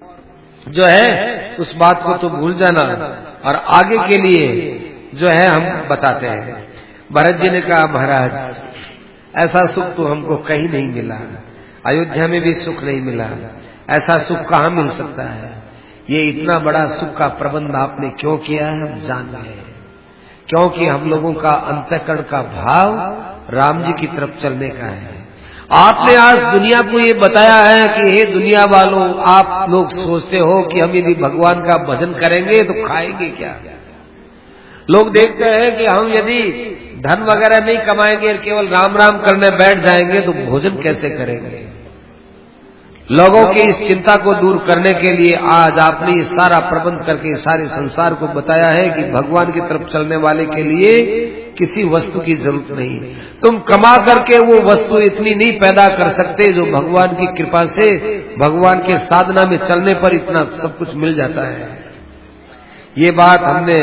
जो है उस बात को तो भूल जाना और आगे के लिए जो है हम बताते हैं। भरत जी ने कहा, महाराज ऐसा सुख तो हमको कहीं नहीं मिला, अयोध्या में भी सुख नहीं मिला, ऐसा सुख कहाँ मिल सकता है। ये इतना बड़ा सुख का प्रबंध आपने क्यों किया है हम जान गए, क्योंकि हम लोगों का अंतःकरण का भाव राम जी की तरफ चलने का है। आपने आज दुनिया को ये बताया है कि हे दुनिया वालों, आप लोग सोचते हो कि हम यदि भगवान का भजन करेंगे तो खाएंगे क्या। लोग देखते हैं कि हम यदि धन वगैरह नहीं कमाएंगे, केवल राम राम करने बैठ जाएंगे तो भोजन कैसे करेंगे। लोगों की इस चिंता को दूर करने के लिए आज आपने ये सारा प्रबंध करके सारे संसार को बताया है कि भगवान की तरफ चलने वाले के लिए किसी वस्तु की जरूरत नहीं। तुम कमा करके वो वस्तु इतनी नहीं पैदा कर सकते जो भगवान की कृपा से भगवान के साधना में चलने पर इतना सब कुछ मिल जाता है। ये बात हमने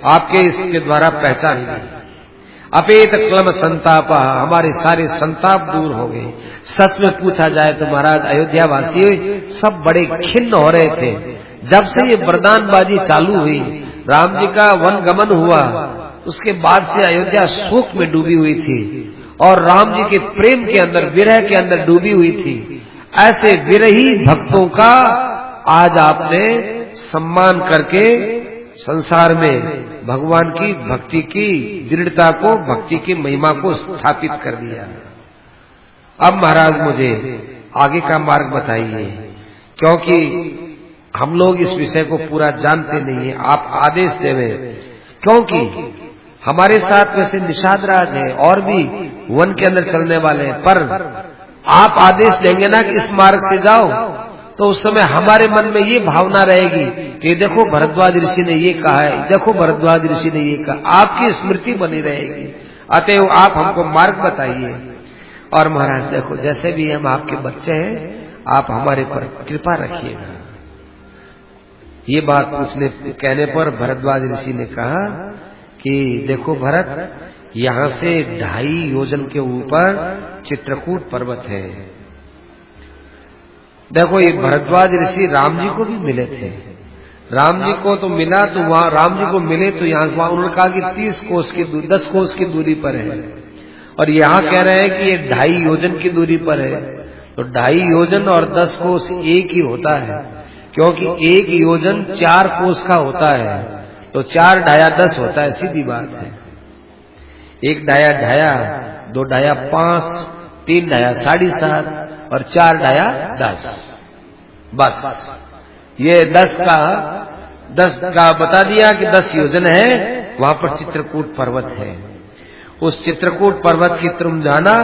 आपके इसके द्वारा पहचानी। अपेत क्लम संताप, हमारे सारे संताप दूर हो गए। सच में पूछा जाए तो महाराज अयोध्या वासी सब बड़े खिन्न हो रहे थे। जब से ये वरदानबाजी चालू हुई, राम जी का वन गमन हुआ, उसके बाद से अयोध्या शोक में डूबी हुई थी और राम जी के प्रेम के अंदर, विरह के अंदर डूबी हुई थी। ऐसे विरही भक्तों का आज आपने सम्मान करके संसार में भगवान की भक्ति की दृढ़ता को, भक्ति की महिमा को स्थापित कर दिया। अब महाराज मुझे आगे का मार्ग बताइए, क्योंकि हम लोग इस विषय को पूरा जानते नहीं है। आप आदेश देवें, क्योंकि हमारे साथ वैसे निषाद राज है और भी वन के अंदर चलने वाले हैं, पर आप आदेश देंगे ना कि इस मार्ग से जाओ, तो उस समय हमारे मन में ये भावना रहेगी कि देखो भरद्वाज ऋषि ने ये कहा है, देखो भरद्वाज ऋषि ने ये कहा, आपकी स्मृति बनी रहेगी। अतएव आप हमको मार्ग बताइए। और महाराज देखो, जैसे भी हम आपके बच्चे हैं, आप हमारे पर कृपा रखिएगा। ये बात पूछने कहने पर भरद्वाज ऋषि ने कहा कि देखो भरत, यहाँ से 2.5 योजन के ऊपर चित्रकूट पर्वत है। देखो ये भरद्वाज ऋषि राम जी को भी मिले थे, राम जी को तो मिला, तो वहां राम जी को मिले तो यहाँ उन्होंने कहा कि 30 कोस की दूरी, 10 कोस की दूरी पर है, और यहाँ कह रहे हैं कि ये 2.5 योजन की दूरी पर है। तो 2.5 योजन और 10 कोस एक ही होता है, क्योंकि 1 योजन 4 कोस का होता है, तो 4 ढाया 10 होता है, सीधी बात है। 1 ढाया ढाया, 2 ढाया 5, 3 ढाया 7.5 और 4 ढाया 10। बस ये 10 का बता दिया कि 10 योजन है, वहां पर चित्रकूट पर्वत है। उस चित्रकूट पर्वत की तुम जाना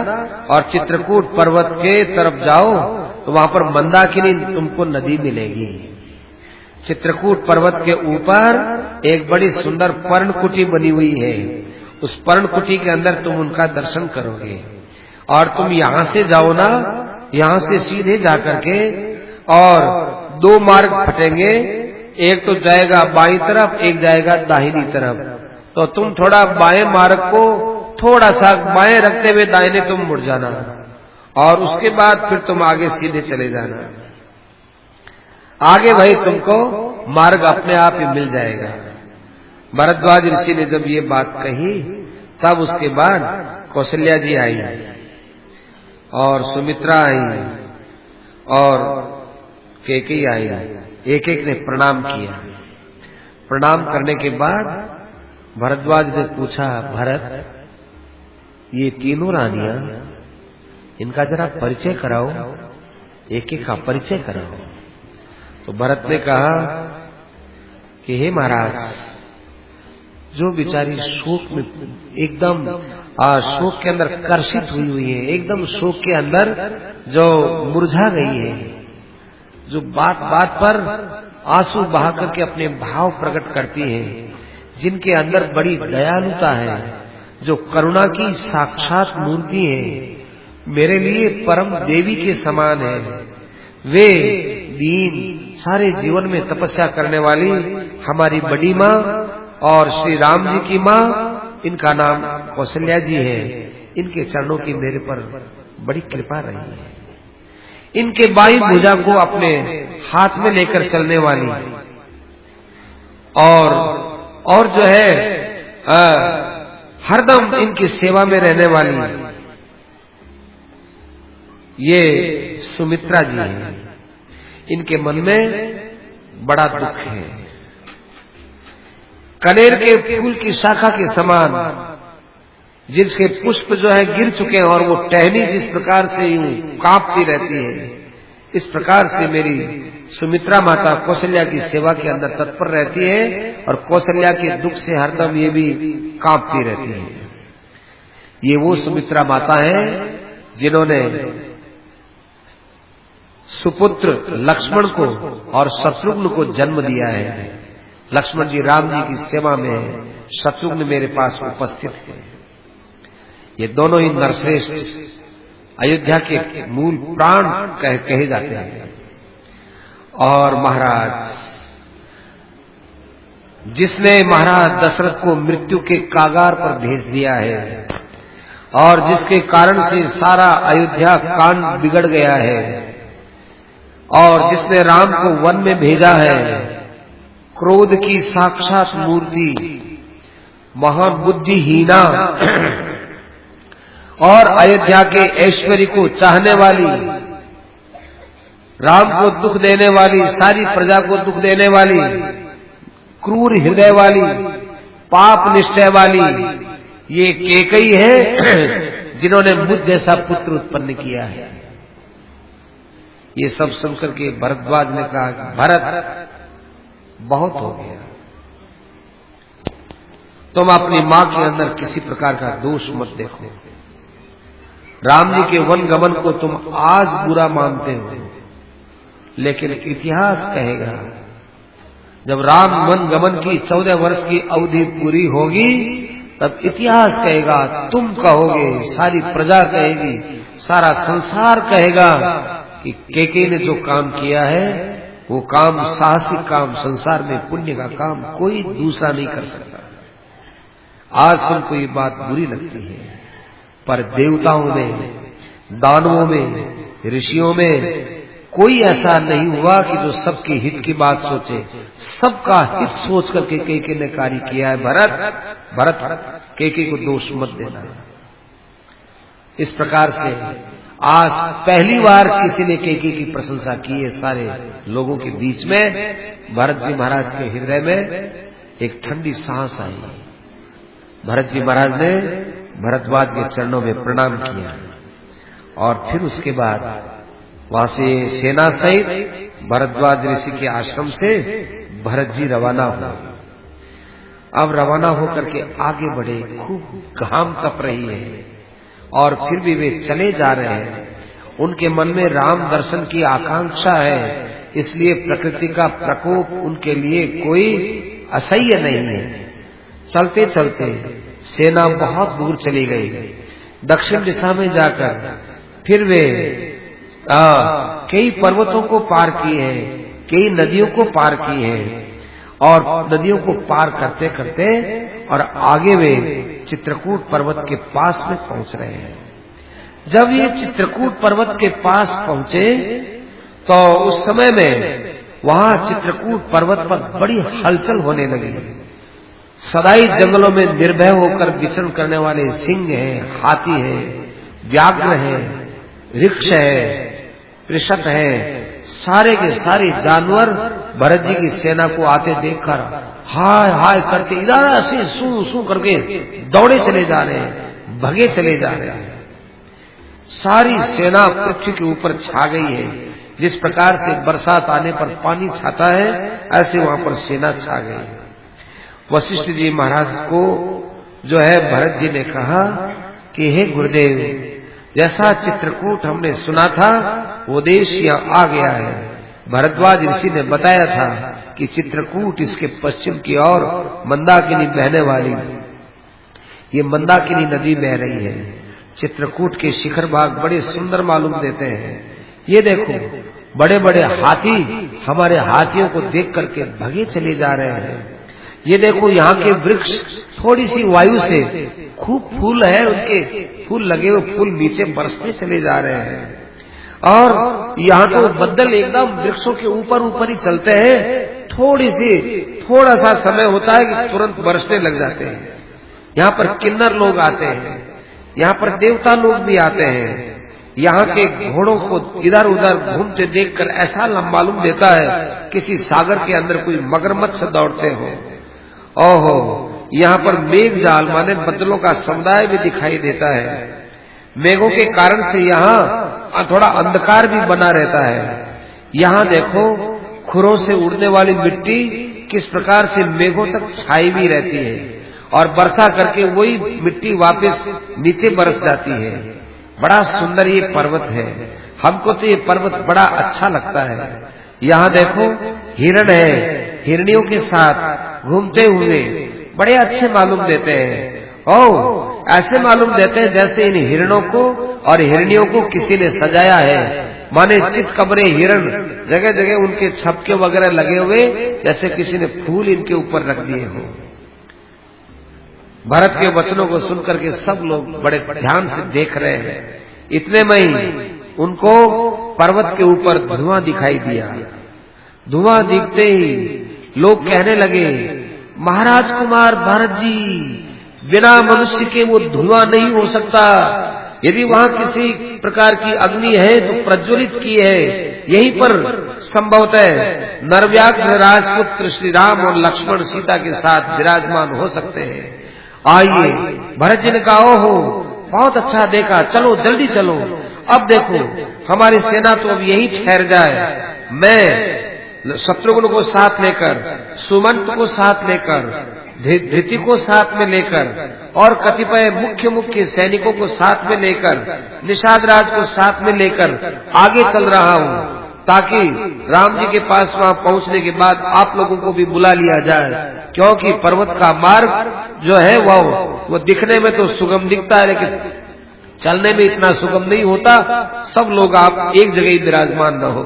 और चित्रकूट पर्वत के तरफ जाओ तो वहां पर मंदाकिनी तुमको नदी मिलेगी। चित्रकूट पर्वत के ऊपर एक बड़ी सुंदर पर्णकुटी बनी हुई है, उस पर्णकुटी के अंदर तुम उनका दर्शन करोगे। और तुम यहाँ से जाओ ना, यहाँ से सीधे जाकर के, और 2 मार्ग फटेंगे, एक तो जाएगा बाईं तरफ, एक जाएगा दाहिनी तरफ। तो तुम थोड़ा बाएं मार्ग को थोड़ा सा बाएं रखते हुए दाहिने तुम मुड़ जाना, और उसके बाद फिर तुम आगे सीधे चले जाना। आगे भाई तुमको मार्ग अपने आप ही मिल जाएगा। भरद्वाज ऋषि ने जब ये बात कही, तब उसके बाद कौशल्या जी आई और सुमित्रा आई और कैकेयी आई। एक एक ने प्रणाम किया। प्रणाम करने के बाद भरद्वाज ने पूछा, भरत ये तीनों रानियां, इनका जरा परिचय कराओ, एक एक का परिचय कराओ। तो भरत ने कहा कि हे महाराज, जो बेचारी शोक में एकदम शोक के अंदर कर्षित हुई है, एकदम शोक के अंदर जो मुरझा गई है, जो बात बात पर आंसू बहा करके अपने भाव प्रकट करती है, जिनके अंदर बड़ी दयालुता है, जो करुणा की साक्षात मूर्ति है, मेरे लिए परम देवी के समान है, वे दीन सारे जीवन में तपस्या करने वाली हमारी बड़ी माँ और श्री राम जी की माँ, इनका नाम कौशल्या जी है। इनके चरणों की मेरे पर बड़ी कृपा रही है। इनके बाई भुजा को अपने हाथ में लेकर चलने वाली और जो है हरदम इनकी सेवा में रहने वाली ये सुमित्रा जी हैं। इनके मन में बड़ा दुख है। कनेर के फूल की शाखा के समान जिसके पुष्प जो है गिर चुके हैं और वो टहनी जिस प्रकार से यूं कांपती रहती है, इस प्रकार से मेरी सुमित्रा माता कौशल्या की सेवा के अंदर तत्पर रहती है और कौशल्या के दुख से हरदम ये भी कांपती रहती है। ये वो सुमित्रा माता है जिन्होंने सुपुत्र लक्ष्मण को और शत्रुघ्न को जन्म दिया है। लक्ष्मण जी राम जी की सेवा में, शत्रुघ्न मेरे पास उपस्थित है। ये दोनों ही नरश्रेष्ठ अयोध्या के मूल प्राण कहे जाते हैं। और महाराज, जिसने महाराज दशरथ को मृत्यु के कागार पर भेज दिया है और जिसके कारण से सारा अयोध्या कांड बिगड़ गया है और जिसने राम को वन में भेजा है, क्रोध की साक्षात मूर्ति, महान बुद्धिहीना और अयोध्या के ऐश्वर्य को चाहने वाली, राम को दुख देने वाली, सारी प्रजा को दुख देने वाली, क्रूर हृदय वाली, पाप निश्चय वाली ये कैकेयी है जिन्होंने मुझ जैसा पुत्र उत्पन्न किया है। ये सब सुनकर के भरद्वाज ने कहा कि भरत, बहुत हो गया। तुम अपनी मां के अंदर किसी प्रकार का दोष मत देखो। राम जी के वन गमन को तुम आज बुरा मानते हो, लेकिन इतिहास कहेगा जब राम वन गमन की 14 वर्ष की अवधि पूरी होगी तब इतिहास कहेगा, तुम कहोगे, सारी प्रजा कहेगी, सारा संसार कहेगा कि कैकेयी ने जो काम किया है वो काम साहसिक काम, संसार में पुण्य का काम कोई दूसरा नहीं कर सकता। आज तुमको ये बात बुरी लगती है, पर देवताओं में, दानवों में, ऋषियों में कोई ऐसा नहीं हुआ कि जो सबके हित की बात सोचे। सबका हित सोच करके कैकेयी ने कार्य किया है। भरत कैकेयी को दोष मत देना। इस प्रकार से आज पहली बार किसी ने कैकेयी की प्रशंसा की है सारे लोगों के बीच में। भरत जी महाराज के हृदय में एक ठंडी सांस आई। भरत जी महाराज ने भरद्वाज के चरणों में प्रणाम किया और फिर उसके बाद वहां से सेना सहित भरद्वाज ऋषि के आश्रम से भरत जी रवाना हुए। अब रवाना होकर के आगे बढ़े, खूब घाम तप रही है और फिर भी वे चले जा रहे हैं। उनके मन में राम दर्शन की आकांक्षा है, इसलिए प्रकृति का प्रकोप उनके लिए कोई असह्य नहीं है। चलते चलते सेना बहुत दूर चली गई। दक्षिण दिशा में जाकर फिर वे कई पर्वतों को पार किए हैं, कई नदियों को पार किए हैं और नदियों को पार करते करते और आगे वे चित्रकूट पर्वत के पास में पहुंच रहे हैं। जब ये चित्रकूट पर्वत के पास पहुंचे तो उस समय में वहां चित्रकूट पर्वत पर बड़ी हलचल होने लगी। सदाई जंगलों में निर्भय होकर विचरण करने वाले सिंह हैं, हाथी हैं, व्याघ्र हैं, वृक्ष है, कृषक है, सारे के सारे जानवर भरत जी की सेना को आते देखकर हाय हाय करके इधर से सू सू करके दौड़े चले जा रहे हैं, भगे चले जा रहे हैं। सारी सेना पृथ्वी के ऊपर छा गई है। जिस प्रकार से बरसात आने पर पानी छाता है, ऐसे वहां पर सेना छा गई है। वशिष्ठ जी महाराज को जो है भरत जी ने कहा कि हे गुरुदेव, जैसा चित्रकूट हमने सुना था वो देश यहाँ आ गया है। भरद्वाज ऋषि ने बताया था कि चित्रकूट इसके पश्चिम की ओर मंदाकिनी बहने वाली, ये मंदाकिनी नदी बह रही है। चित्रकूट के शिखर भाग बड़े सुंदर मालूम देते हैं। ये देखो बड़े बड़े हाथी हमारे हाथियों को देख करके भगे चले जा रहे हैं। ये देखो यहाँ के वृक्ष थोड़ी सी वायु से खूब फूल है, उनके फूल लगे हुए फूल नीचे बरसते चले जा रहे हैं। और यहाँ तो बद्दल एकदम वृक्षों के ऊपर ऊपर ही चलते हैं, थोड़ा सा समय होता है कि तुरंत बरसने लग जाते हैं। यहाँ पर किन्नर लोग आते हैं, यहाँ पर देवता लोग भी आते हैं। यहाँ के घोड़ों को इधर उधर घूमते देखकर ऐसा मालूम देता है किसी सागर के अंदर कोई मगरमच्छ दौड़ते हो। ओहो, यहाँ पर मेघ जाल माने बदलों का समुदाय भी दिखाई देता है। मेघों के कारण से यहाँ थोड़ा अंधकार भी बना रहता है। यहाँ देखो खुरों से उड़ने वाली मिट्टी किस प्रकार से मेघों तक छाई भी रहती है और वर्षा करके वही मिट्टी वापस नीचे बरस जाती है। बड़ा सुंदर ये पर्वत है, हमको तो ये पर्वत बड़ा अच्छा लगता है। यहाँ देखो हिरण है, हिरनियों के साथ घूमते हुए बड़े अच्छे मालूम देते हैं। ऐसे मालूम देते हैं जैसे इन हिरणों को और हिरनियों को किसी ने सजाया है, माने चित कबरे हिरण जगह जगह उनके छपके वगैरह लगे हुए, जैसे किसी ने फूल इनके ऊपर रख दिए हो। भरत के वचनों को सुनकर के सब लोग बड़े ध्यान से देख रहे हैं। इतने में ही उनको पर्वत के ऊपर धुआं दिखाई दिया। धुआं दिखते ही लोग कहने लगे, महाराज कुमार भरत जी, बिना मनुष्य के वो धुआं नहीं हो सकता। यदि वहां किसी प्रकार की अग्नि है तो प्रज्वलित की है, यहीं पर संभवतः नरव्याघ्र राजपुत्र श्री राम और लक्ष्मण सीता के साथ विराजमान हो सकते हैं। आइए, भरत जी ने कहा, ओहो बहुत अच्छा देखा, चलो जल्दी चलो। अब देखो हमारी सेना तो अब यहीं ठहर जाए। मैं शत्रुघ्न को साथ लेकर, सुमंत को साथ लेकर, धृति को साथ में लेकर और कतिपय मुख्य मुख्य सैनिकों को साथ में लेकर, निषाद राज को साथ में लेकर आगे चल रहा हूँ, ताकि राम जी के पास वहां पहुंचने के बाद आप लोगों को भी बुला लिया जाए। क्योंकि पर्वत का मार्ग जो है वो दिखने में तो सुगम दिखता है, लेकिन चलने में इतना सुगम नहीं होता। सब लोग आप एक जगह ही विराजमान न हो।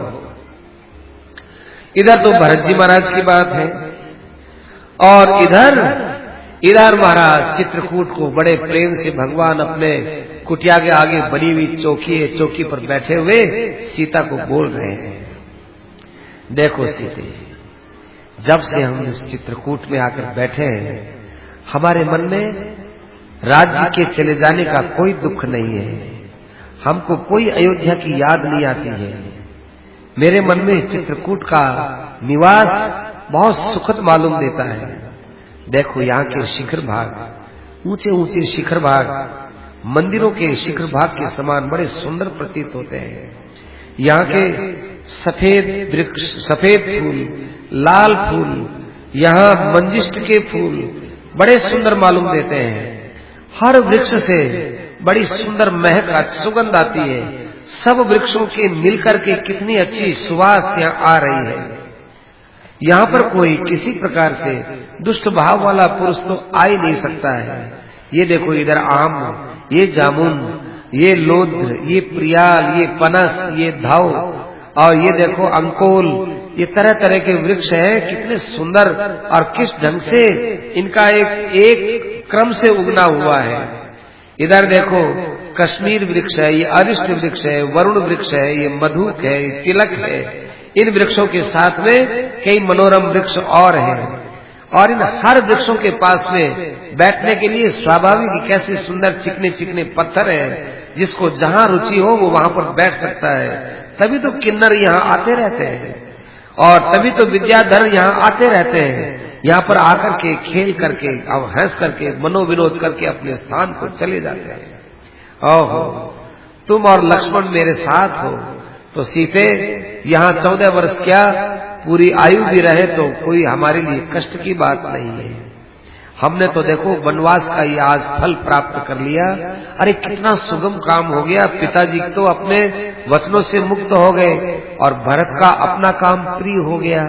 इधर तो भरत जी महाराज की बात है और इधर महाराज चित्रकूट को बड़े प्रेम से भगवान अपने कुटिया के आगे बनी हुई चौकी पर बैठे हुए सीता को बोल रहे हैं, देखो सीते, जब से हम इस चित्रकूट में आकर बैठे हैं, हमारे मन में राज्य के चले जाने का कोई दुख नहीं है। हमको कोई अयोध्या की याद नहीं आती है। मेरे मन में चित्रकूट का निवास बहुत सुखद मालूम देता है। देखो यहाँ के शिखर भाग, ऊंचे ऊंचे शिखर भाग मंदिरों के शिखर भाग के समान बड़े सुंदर प्रतीत होते हैं। यहाँ के सफेद वृक्ष, सफेद फूल, लाल फूल, यहाँ मंजिष्ठ के फूल बड़े सुंदर मालूम देते हैं। हर वृक्ष से बड़ी सुंदर महक सुगंध आती है। सब वृक्षों के मिलकर के कितनी अच्छी सुवास यहाँ आ रही है। यहाँ पर कोई किसी प्रकार से दुष्ट भाव वाला पुरुष तो आ ही नहीं सकता है। ये देखो इधर आम, ये जामुन, ये लोध्र, ये प्रियाल, ये पनस, ये धाव और ये देखो अंकोल, ये तरह तरह के वृक्ष हैं। कितने सुंदर और किस ढंग से इनका एक क्रम से उगना हुआ है। इधर देखो कश्मीर वृक्ष है, ये अरिष्ट वृक्ष है, वरुण वृक्ष है, ये मधुक है, ये तिलक है। इन वृक्षों के साथ में कई मनोरम वृक्ष और हैं और इन हर वृक्षों के पास में बैठने के लिए स्वाभाविक कैसे सुंदर चिकने चिकने पत्थर हैं, जिसको जहां रुचि हो वो वहां पर बैठ सकता है। तभी तो किन्नर यहाँ आते रहते हैं और तभी तो विद्याधर यहाँ आते रहते हैं। यहाँ पर आकर के खेल करके और हंस करके मनोविनोद करके अपने स्थान को चले जाते हैं। ओहो, तुम और लक्ष्मण मेरे साथ हो तो सीते यहाँ 14 वर्ष क्या पूरी आयु भी रहे तो कोई हमारे लिए कष्ट की बात नहीं है। हमने तो देखो वनवास का ये आज फल प्राप्त कर लिया। अरे कितना सुगम काम हो गया। पिताजी तो अपने वचनों से मुक्त हो गए और भरत का अपना काम प्रिय हो गया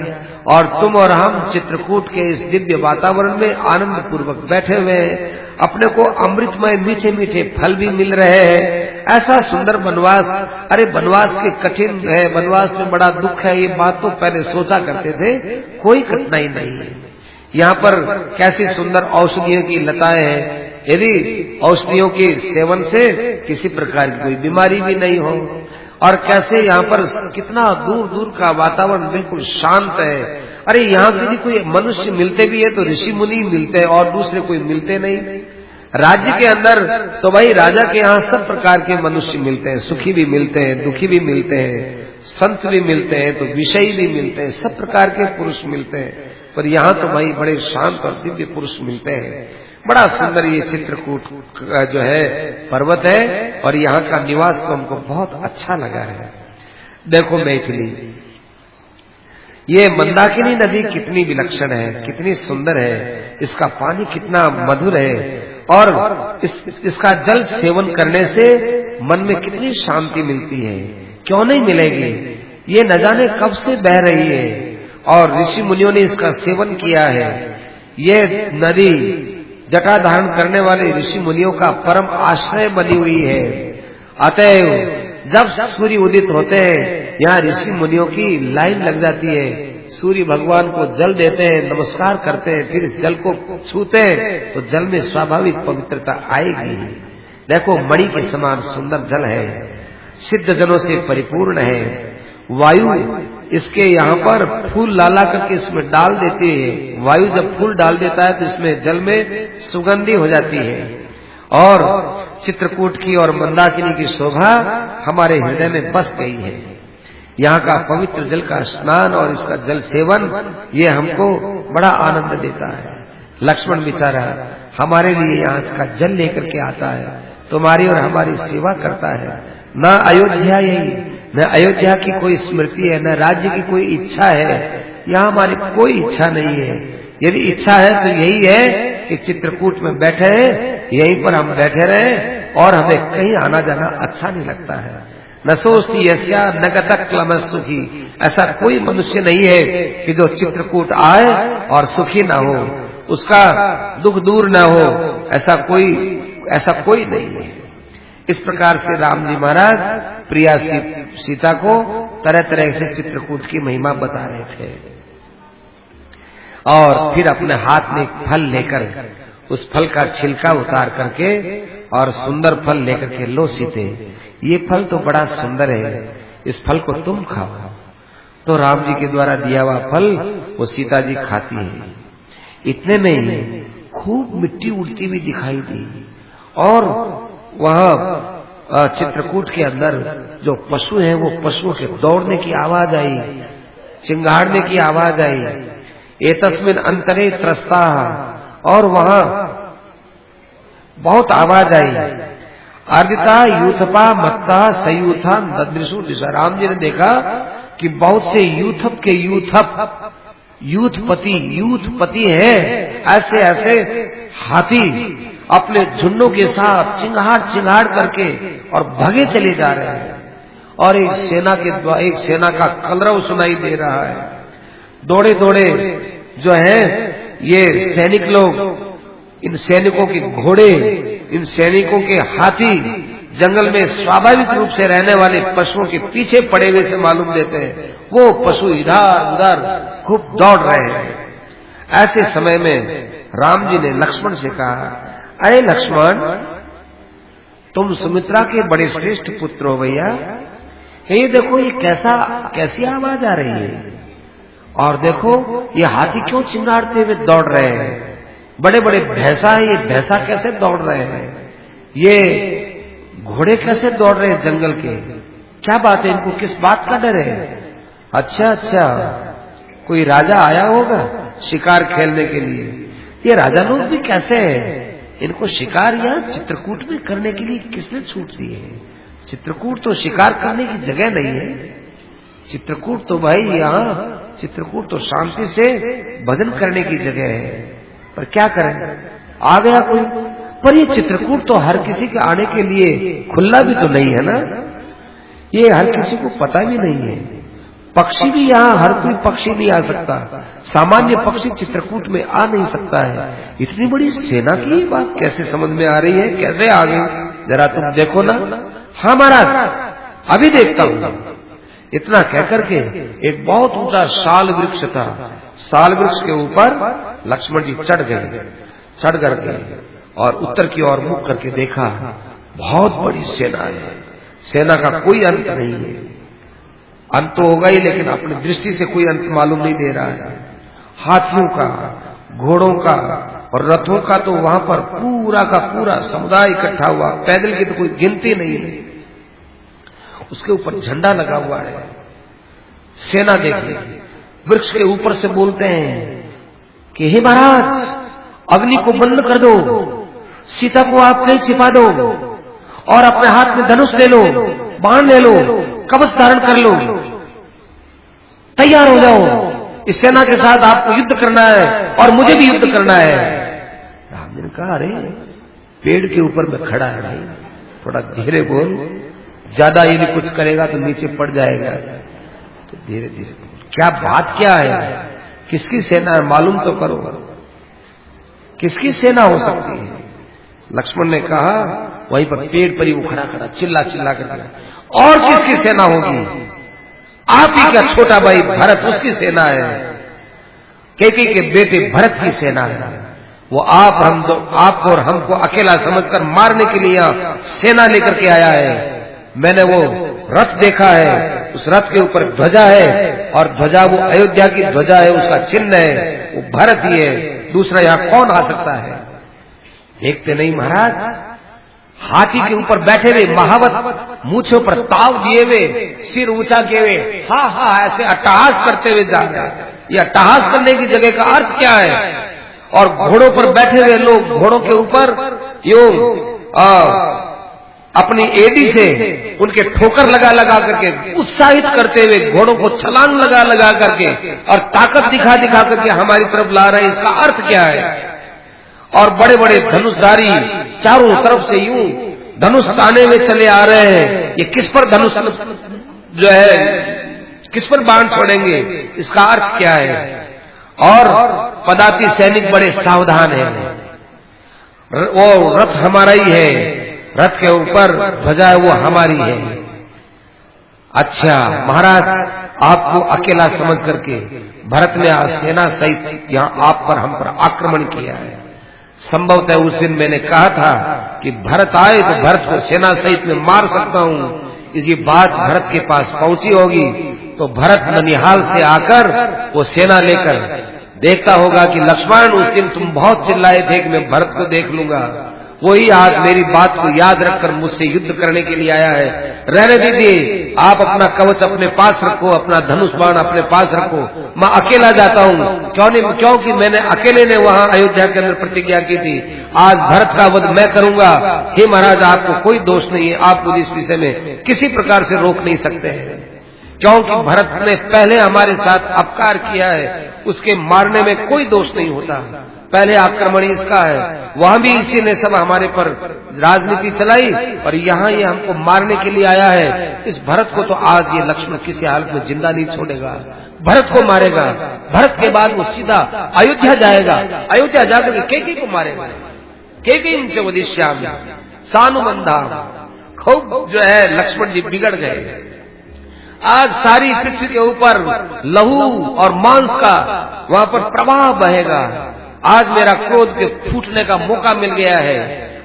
और तुम और हम चित्रकूट के इस दिव्य वातावरण में आनंद पूर्वक बैठे हुए हैं। अपने को अमृतमय मीठे मीठे फल भी मिल रहे हैं। ऐसा सुंदर वनवास, अरे वनवास के कठिन है, वनवास में बड़ा दुख है, ये बात तो पहले सोचा करते थे, कोई कठिनाई नहीं है। यहाँ पर कैसी सुंदर औषधियों की लताएं हैं। यदि औषधियों के सेवन से किसी प्रकार की कोई बीमारी भी नहीं हो और कैसे यहाँ पर कितना दूर दूर का वातावरण बिल्कुल शांत है। अरे यहाँ यदि कोई मनुष्य मिलते भी है तो ऋषि मुनि मिलते हैं और दूसरे कोई मिलते नहीं। राज्य के अंदर तो भाई राजा के यहाँ सब प्रकार के मनुष्य मिलते हैं, सुखी भी मिलते हैं, दुखी भी मिलते हैं, संत भी मिलते हैं, तो विषयी भी मिलते हैं, सब प्रकार के पुरुष मिलते हैं। पर यहाँ तो भाई बड़े शांत और दिव्य पुरुष मिलते हैं। बड़ा सुंदर ये चित्रकूट जो है पर्वत है और यहाँ का निवास तो हमको बहुत अच्छा लगा है। देखो मैथिली, ये मंदाकिनी नदी कितनी विलक्षण है, कितनी सुंदर है, इसका पानी कितना मधुर है और इसका जल सेवन करने से मन में कितनी शांति मिलती है। क्यों नहीं मिलेगी, ये न जाने कब से बह रही है और ऋषि मुनियों ने इसका सेवन किया है। ये नदी जटा धारण करने वाले ऋषि मुनियों का परम आश्रय बनी हुई है। अतएव जब सूर्य उदित होते हैं यहाँ ऋषि मुनियों की लाइन लग जाती है। सूर्य भगवान को जल देते हैं, नमस्कार करते हैं, फिर इस जल को छूते हैं तो जल में स्वाभाविक पवित्रता आएगी। देखो मणि के समान सुंदर जल है, सिद्ध जनों से परिपूर्ण है। वायु इसके यहाँ पर फूल लाला करके इसमें डाल देती है। वायु जब फूल डाल देता है तो इसमें जल में सुगंधी हो जाती है। और चित्रकूट की और मंदाकिनी की शोभा हमारे हृदय में बस गई है। यहाँ का पवित्र जल का स्नान और इसका जल सेवन ये हमको बड़ा आनंद देता है। लक्ष्मण बेचारा हमारे लिए यहाँ का जल लेकर के आता है, तुम्हारी और हमारी सेवा करता है। न अयोध्या यही, न अयोध्या की कोई स्मृति है, न राज्य की कोई इच्छा है। यहाँ हमारी कोई इच्छा नहीं है। यदि इच्छा है तो यही है कि चित्रकूट में बैठे यहीं पर हम बैठे रहे और हमें कहीं आना जाना अच्छा नहीं लगता है। न सोचती यस्या न गतक क्लमस सुखी, ऐसा कोई मनुष्य नहीं है कि जो चित्रकूट आए और सुखी ना हो, उसका दुख दूर ना हो, ऐसा कोई नहीं है। इस प्रकार से राम जी महाराज प्रिया सीता को तरह तरह से चित्रकूट की महिमा बता रहे थे। और फिर अपने हाथ में एक फल लेकर उस फल का छिलका उतार करके और सुंदर फल लेकर के, लो सीते ये फल तो बड़ा सुंदर है, इस फल को तुम खाओ। तो राम जी के द्वारा दिया हुआ फल वो सीता जी खाती है। इतने में ही खूब मिट्टी उड़ती हुई दिखाई दी और वह चित्रकूट के अंदर जो पशु हैं वो पशुओं के दौड़ने की आवाज आई, चिंगाड़ने की आवाज आई। एतस्मिन अंतरे त्रस्ता, और वहां बहुत आवाज आई। आर्दिता यूथपा मत्ता सयूथा ददृशु दिशा। राम जी ने देखा कि बहुत से यूथप के यूथपति हैं, ऐसे ऐसे हाथी अपने झुंडों के साथ चिंगाड़ करके और भगे चले जा रहे हैं। और एक सेना का कलरव सुनाई दे रहा है। दौड़े दौड़े जो है ये सैनिक लोग, इन सैनिकों के घोड़े, इन सैनिकों के हाथी जंगल में स्वाभाविक रूप से रहने वाले पशुओं के पीछे पड़े हुए से मालूम देते हैं। वो पशु इधर उधर खूब दौड़ रहे हैं। ऐसे समय में राम जी ने लक्ष्मण से कहा, अरे लक्ष्मण, तुम सुमित्रा के बड़े श्रेष्ठ पुत्र हो भैया, ये देखो ये कैसी आवाज आ रही है, और देखो ये हाथी क्यों चिंगाड़ते हुए दौड़ रहे हैं। बड़े बड़े भैंसा है, ये भैंसा कैसे दौड़ रहे हैं, ये घोड़े कैसे दौड़ रहे हैं जंगल के, क्या बात है, इनको किस बात का डर है। अच्छा, कोई राजा आया होगा शिकार खेलने के लिए। ये राजा लोग भी कैसे हैं, इनको शिकार यहाँ चित्रकूट में करने के लिए किसने छूट दी है। चित्रकूट तो शिकार करने की जगह नहीं है। चित्रकूट तो भाई यहाँ चित्रकूट तो शांति से भजन करने की जगह है। पर क्या करें, आ गया कोई। पर ये चित्रकूट तो हर किसी के आने के लिए खुला भी तो नहीं है ना, ये हर किसी को पता भी नहीं है। पक्षी भी यहाँ हर कोई पक्षी नहीं आ सकता, सामान्य पक्षी चित्रकूट में आ नहीं सकता है। इतनी बड़ी सेना की बात कैसे समझ में आ रही है, कैसे आ गई, जरा तुम देखो ना। हाँ महाराज अभी देखता हूँ। इतना कहकर के एक बहुत ऊंचा साल वृक्ष था, साल वृक्ष के ऊपर लक्ष्मण जी चढ़ करके और उत्तर की ओर मुख करके देखा, बहुत बड़ी सेना है, सेना का कोई अंत नहीं है। अंत तो होगा ही, लेकिन अपनी दृष्टि से कोई अंत मालूम नहीं दे रहा है। हाथियों का, घोड़ों का और रथों का तो वहां पर पूरा का पूरा समुदाय इकट्ठा हुआ। पैदल की तो कोई गिनती नहीं है। उसके ऊपर झंडा लगा हुआ है। सेना देखिए, वृक्ष के ऊपर से बोलते हैं कि हे महाराज, अग्नि को बंद कर दो, सीता को आप कहीं छिपा दो और अपने हाथ में धनुष ले लो, बाण ले लो, कवच धारण कर लो, तैयार हो जाओ, इस सेना के साथ आपको युद्ध करना है और मुझे भी युद्ध करना है। राम ने कहा, अरे पेड़ के ऊपर में खड़ा है भाई, थोड़ा धीरे बोल, ज्यादा यदि कुछ करेगा तो नीचे पड़ जाएगा, तो धीरे धीरे बोल। क्या बात क्या है, किसकी सेना है, मालूम तो करो, किसकी सेना हो सकती है? लक्ष्मण ने कहा, वहीं पर पेड़ पर ही वो खड़ा खड़ा चिल्ला चिल्ला कर दिया, और किसकी सेना होगी? आप ही का छोटा भाई भरत, उसकी सेना है। कैकेयी के बेटे भरत की सेना है। वो आपको और हमको अकेला समझकर मारने के लिए यहाँ सेना लेकर के आया है। मैंने वो रथ देखा है, उस रथ के ऊपर ध्वजा है और ध्वजा वो अयोध्या की ध्वजा है, उसका चिन्ह है, वो भरत ही है। दूसरा यहाँ कौन आ सकता है? देखते नहीं महाराज, हाथी के ऊपर बैठे हुए महावत, मूछों पर ताव दिए हुए, सिर ऊंचा किए हुए, हा हा ऐसे अट्टहास करते हुए जा रहे हैं। ये अट्टहास करने की जगह का अर्थ क्या है? और घोड़ों पर बैठे हुए लोग घोड़ों के ऊपर अपनी एड़ी से उनके ठोकर लगा लगा करके उत्साहित करते हुए, घोड़ों को छलांग लगा लगा करके और ताकत दिखा दिखा करके हमारी तरफ ला रहे हैं। इसका अर्थ क्या है? और बड़े बड़े धनुषधारी चारों तरफ से यूं धनुष ताने में चले आ रहे हैं। ये किस पर धनुष जो है, किस पर बाण छोड़ेंगे? इसका अर्थ क्या है? और पदाती सैनिक बड़े सावधान हैं। वो रथ हमारा ही है, रथ के ऊपर ध्वजा है वो हमारी है। अच्छा महाराज, आपको अकेला समझ करके भरत ने सेना सहित यहाँ आप पर, हम पर आक्रमण किया है। संभवतः उस दिन मैंने कहा था कि भरत आए तो भरत को सेना सहित में मार सकता हूं। ये बात भरत के पास पहुंची होगी तो भरत ननिहाल से आकर वो सेना लेकर देखता होगा कि लक्ष्मण, उस दिन तुम बहुत चिल्लाए थे कि मैं भरत को देख लूंगा, वही आज मेरी बात को याद रखकर मुझसे युद्ध करने के लिए आया है। रहने दीजिए, आप अपना कवच अपने पास रखो, अपना धनुष बाण अपने पास रखो, मैं अकेला जाता हूँ। क्योंकि मैंने अकेले ने वहां अयोध्या के अंदर प्रतिज्ञा की थी, आज भरत का वध मैं करूंगा। हे महाराज, आपको कोई दोष नहीं है, आप मुझे इस विषय में किसी प्रकार से रोक नहीं सकते हैं, क्योंकि भरत ने पहले हमारे साथ अपकार किया है, उसके मारने में कोई दोष नहीं होता। पहले आक्रमण इसका है, वहां भी इसी ने सब हमारे पर राजनीति चलाई और यहाँ ये हमको मारने के लिए आया है। इस भरत को तो आज ये लक्ष्मण किसी हालत में जिंदा नहीं छोड़ेगा, भरत को मारेगा। भरत के बाद वो सीधा अयोध्या जाएगा, अयोध्या जाकर कैकेयी को मारेगा। कैकेयी च वदिष्यामि सानुबंधा, खूब जो है लक्ष्मण जी बिगड़ गए। आज सारी पृथ्वी के ऊपर लहू और मांस का वहां पर प्रवाह बहेगा। आज मेरा क्रोध के फूटने का मौका मिल गया है।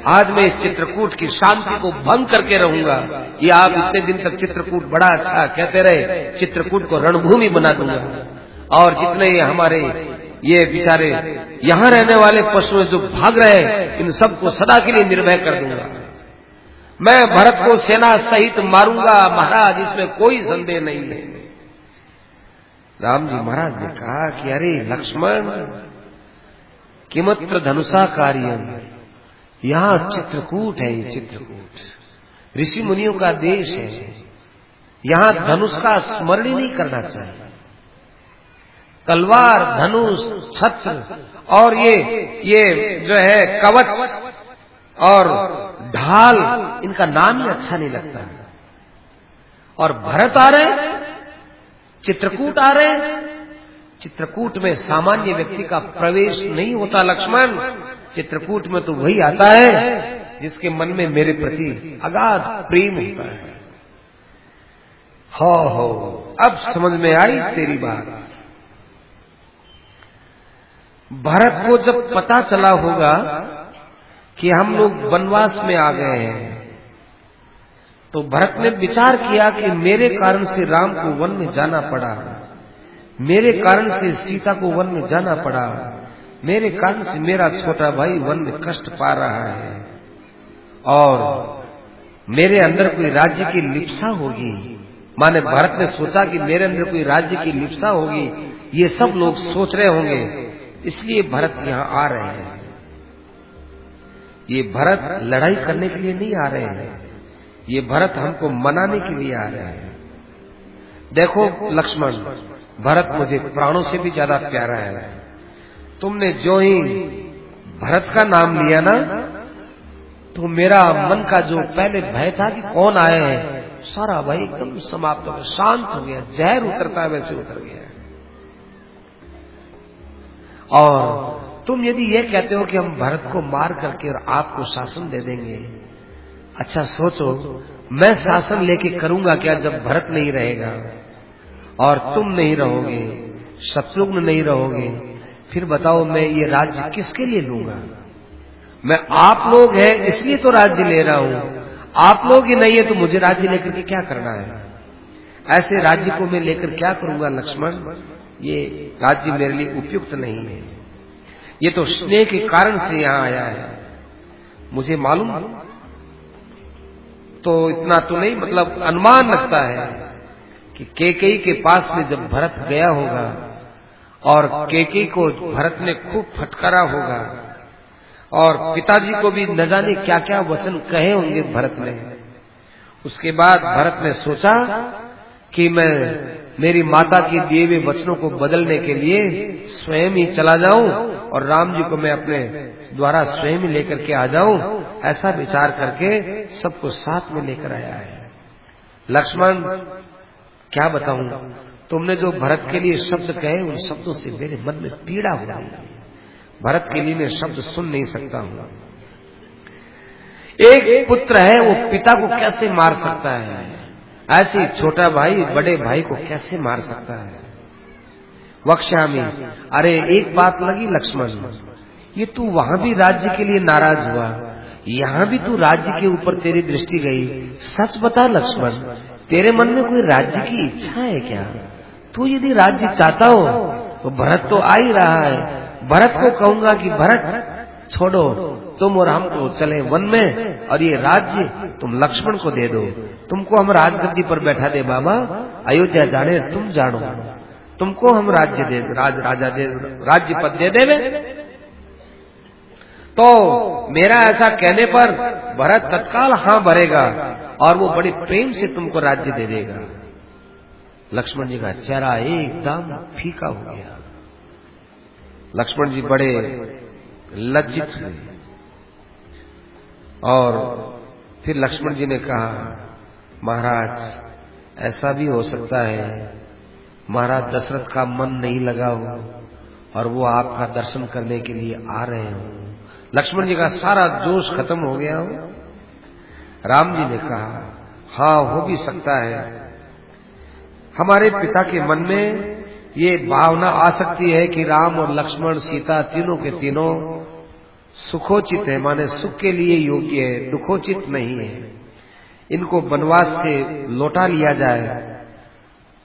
आज मैं इस चित्रकूट की शांति को भंग करके रहूंगा। ये आप इतने दिन तक चित्रकूट बड़ा अच्छा कहते रहे, चित्रकूट को रणभूमि बना दूंगा और जितने ये हमारे ये बेचारे यहाँ रहने वाले पशु जो भाग रहे हैं, इन सबको सदा के लिए निर्भय कर दूंगा। मैं भरत को सेना सहित मारूंगा महाराज, इसमें कोई संदेह नहीं है। राम जी महाराज ने कहा कि अरे लक्ष्मण, किमत्र धनुषा कार्यम, यहाँ चित्रकूट है, ये चित्रकूट ऋषि मुनियों का देश है, यहाँ धनुष का स्मरण ही नहीं करना चाहिए। तलवार, धनुष, छत्र और ये जो है कवच और ढाल, इनका नाम ही अच्छा नहीं लगता। और भरत आ रहे, चित्रकूट आ रहे, चित्रकूट में सामान्य व्यक्ति का प्रवेश नहीं होता लक्ष्मण। चित्रकूट में तो वही आता है जिसके मन में मेरे प्रति अगाध प्रेम होता है। हो अब समझ में आई तेरी बात। भरत को जब पता चला होगा कि हम लोग वनवास में आ गए हैं, तो भरत ने विचार किया कि मेरे कारण से राम को वन में जाना पड़ा, मेरे कारण से सीता को वन में जाना पड़ा, मेरे कारण से मेरा छोटा भाई वन में कष्ट पा रहा है, और मेरे अंदर कोई राज्य की लिप्सा होगी। माने भरत ने सोचा कि मेरे अंदर कोई राज्य की लिप्सा होगी, ये सब लोग सोच रहे होंगे, इसलिए भरत यहाँ आ रहे हैं। ये भरत लड़ाई करने के लिए नहीं आ रहे हैं, ये भरत हमको मनाने के लिए आ रहे हैं। देखो लक्ष्मण, भरत मुझे प्राणों से भी ज्यादा प्यारा है। तुमने जो ही भरत का नाम लिया ना, तो मेरा मन का जो पहले भय था कि कौन आए हैं, सारा भय एकदम समाप्त हो गया, शांत हो गया, जहर उतरता है वैसे उतर गया। और तुम यदि ये कहते हो कि हम भरत को मार करके और आपको शासन दे देंगे, अच्छा सोचो, मैं शासन लेके करूंगा क्या जब भरत नहीं रहेगा और तुम नहीं रहोगे, शत्रुघ्न नहीं रहोगे, फिर बताओ मैं ये राज्य किसके लिए लूंगा? मैं आप लोग हैं इसलिए तो राज्य ले रहा हूं, आप लोग ही नहीं है तो मुझे राज्य लेकर के क्या करना है? ऐसे राज्य को मैं लेकर क्या करूंगा लक्ष्मण? ये राज्य मेरे लिए उपयुक्त नहीं है। ये तो स्नेह के कारण से यहां आया है, मुझे मालूम तो इतना तो नहीं, मतलब अनुमान लगता है कि केकई के पास में जब भरत गया होगा और केकई को भरत ने खूब फटकारा होगा, और पिताजी को भी न जाने क्या क्या वचन कहे होंगे भरत ने। उसके बाद भरत ने सोचा कि मैं मेरी माता के दिए हुए वचनों को बदलने के लिए स्वयं ही चला जाऊं और राम जी को मैं अपने द्वारा स्वयं ही लेकर के आ जाऊं, ऐसा विचार करके सबको साथ में लेकर आया है। लक्ष्मण क्या बताऊं, तुमने जो भरत के लिए शब्द कहे उन शब्दों से मेरे मन में पीड़ा हो रही है। भरत के लिए मैं शब्द सुन नहीं सकता हूं। एक पुत्र है, वो पिता को कैसे मार सकता है? ऐसे छोटा भाई बड़े भाई को कैसे मार सकता है? वक्ष्यामि, अरे एक बात लगी लक्ष्मण, ये तू वहां भी राज्य के लिए नाराज हुआ, यहाँ भी तू राज्य के ऊपर तेरी दृष्टि गई। सच बता लक्ष्मण, तेरे मन में कोई राज्य की इच्छा है क्या? तू यदि राज्य चाहता हो तो भरत तो आ ही रहा है, भरत को कहूंगा कि भरत छोड़ो, तुम और हम तो चले वन में और ये राज्य तुम लक्ष्मण को दे दो, तुमको हम राजगद्दी पर बैठा दे बाबा, अयोध्या जाने तुम जानो, तुमको हम राज्य दे, राज्य पद दे देवे। तो मेरा ऐसा कहने पर भरत तत्काल हाँ भरेगा और वो बड़े प्रेम से तुमको राज्य दे देगा। लक्ष्मण जी का चेहरा एकदम फीका हो गया। लक्ष्मण जी बड़े लज्जित हुए और फिर लक्ष्मण जी ने कहा, महाराज ऐसा भी हो सकता है महाराज दशरथ का मन नहीं लगा हो और वो आपका दर्शन करने के लिए आ रहे हो। लक्ष्मण जी का सारा जोश खत्म हो गया हो। राम जी ने कहा, हाँ हो भी सकता है, हमारे पिता के मन में ये भावना आ सकती है कि राम और लक्ष्मण सीता तीनों के तीनों सुखोचित है, माने सुख के लिए योग्य है, दुखोचित नहीं है। इनको वनवास से लौटा लिया जाए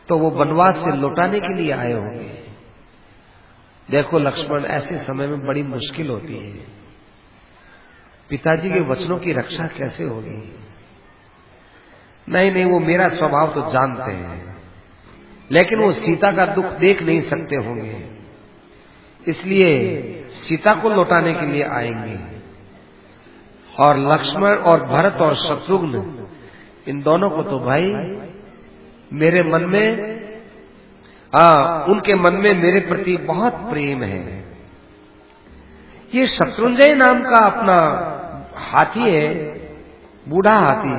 तो वो वनवास से लौटाने के लिए आए होंगे। देखो लक्ष्मण, ऐसे समय में बड़ी मुश्किल होती है, पिताजी के वचनों की रक्षा कैसे होगी? नहीं, वो मेरा स्वभाव तो जानते हैं, लेकिन वो सीता का दुख देख नहीं सकते होंगे, इसलिए सीता को लौटाने के लिए आएंगे। और लक्ष्मण और भरत और शत्रुघ्न, इन दोनों को तो भाई मेरे मन में, उनके मन में मेरे प्रति बहुत प्रेम है। ये शत्रुंजय नाम का अपना हाथी है, बूढ़ा हाथी,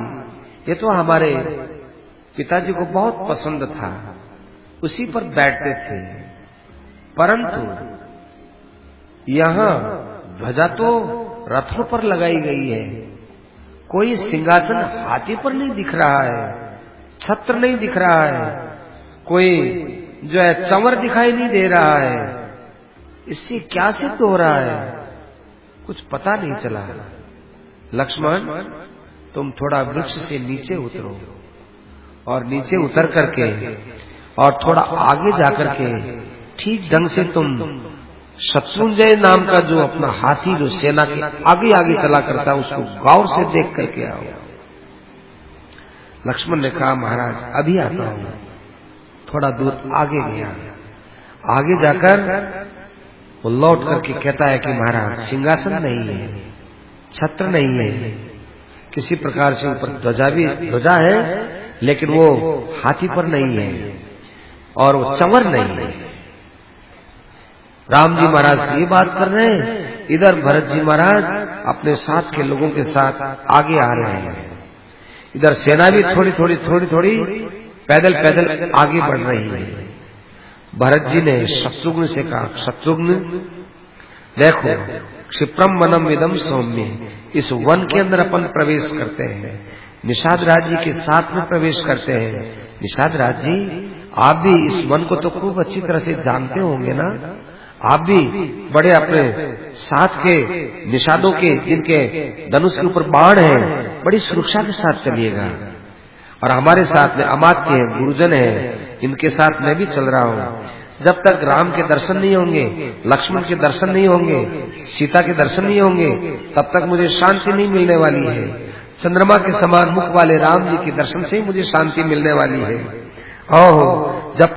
ये तो हमारे पिताजी को बहुत पसंद था, उसी पर बैठते थे। परंतु यहाँ ध्वजा तो रथों पर लगाई गई है, कोई सिंहासन हाथी पर नहीं दिख रहा है, छत्र नहीं दिख रहा है, कोई जो है चंवर दिखाई नहीं दे रहा है। इससे क्या सिद्ध हो रहा है? कुछ पता नहीं चला। लक्ष्मण, तुम थोड़ा वृक्ष से नीचे उतरो और नीचे उतर करके और थोड़ा आगे जाकर के ठीक ढंग से तुम शत्रुंजय नाम का जो अपना हाथी जो सेना के आगे आगे चला करता उसको गौर से देख करके आओ। लक्ष्मण ने कहा महाराज अभी आता हूं। थोड़ा दूर आगे गया, आगे जाकर वो लौट करके कहता है कि महाराज सिंहासन नहीं है, छत्र नहीं है, किसी प्रकार से ऊपर ध्वजा है लेकिन वो हाथी पर नहीं है और वो चंवर नहीं है। राम जी महाराज ये बात कर रहे हैं, इधर भरत जी महाराज अपने साथ के लोगों के साथ आगे आ रहे हैं, इधर सेना भी थोड़ी थोड़ी पैदल पैदल आगे बढ़ रही है। भरत जी ने शत्रुघ्न से कहा शत्रुघ्न देखो क्षिप्रम वनम इदम सौम्य, इस वन के अंदर अपन प्रवेश करते हैं, निषाद राज जी के साथ में प्रवेश करते हैं। निषाद राज जी आप भी इस वन को तो खूब अच्छी तरह से जानते होंगे ना, आप भी बड़े अपने साथ के निषादों के जिनके धनुष के ऊपर बाण है बड़ी सुरक्षा के साथ चलिएगा, और हमारे साथ में अमात्य हैं, गुरुजन हैं, इनके साथ मैं भी चल रहा हूँ। जब तक राम के दर्शन नहीं होंगे, लक्ष्मण के दर्शन नहीं होंगे, सीता के दर्शन नहीं होंगे, तब तक मुझे शांति नहीं मिलने वाली है। चंद्रमा के समान मुख वाले राम जी के दर्शन से ही मुझे शांति मिलने वाली है। ओह जब